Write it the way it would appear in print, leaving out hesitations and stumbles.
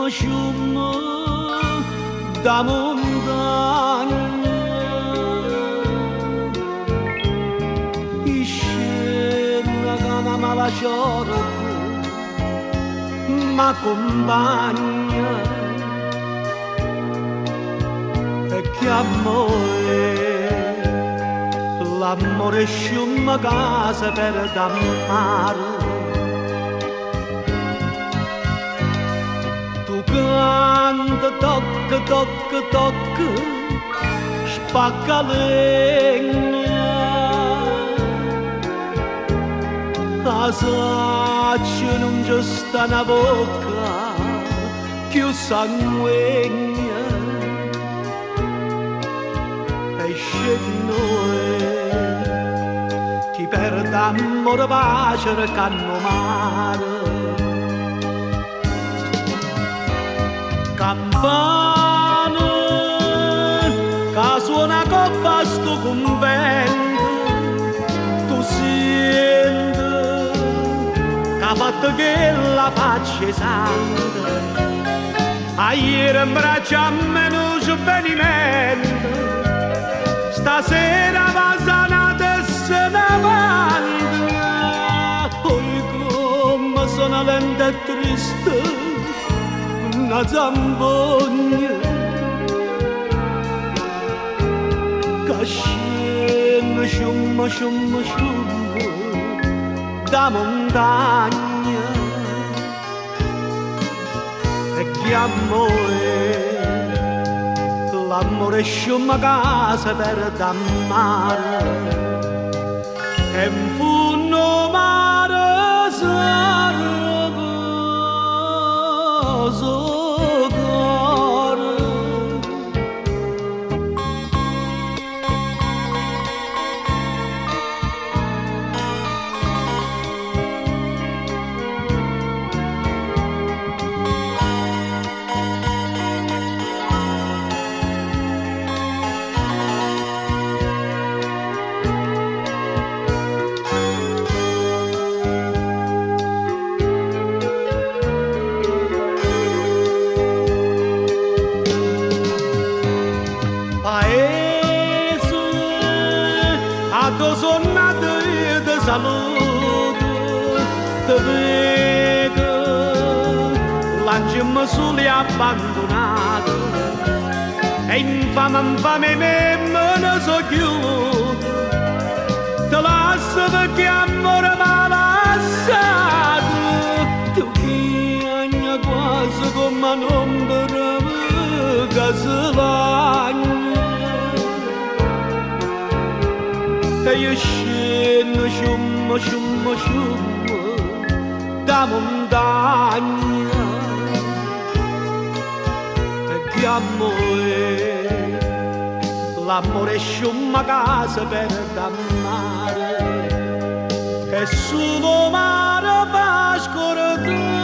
sciummo da montagna e scena che una mala sorte m'accompagna e che l'amore sciumma casa per dammare. Tu canta, tocca, tocca, tocca, spacca legna, asaccia non c'è sta una bocca più sanguigna e scegli ti perde amore pace canno mare. Campana che suona coppa sto convento, tu senti che ha fatto che la faccia santa a ieri in braccio a me non c'è venimento, stasera va sanata e se ne avanti. Poi come sono lenta e triste una zambogna che scende sciumma sciumma sciumma da montagna e che l'amore sciumma casa per dammare e in fondo mare sarebbe do sonate de saluto te vedo lanciamo soli abbandonato e infame me ne so chiuso te lascio perché amore m'ha lasciato tu chiagna quasi come un'ombra che si lagna e io scendo sciumma sciumma sciumma da montagna e che l'amore sciumma casa per dammare e solo mare va scordare.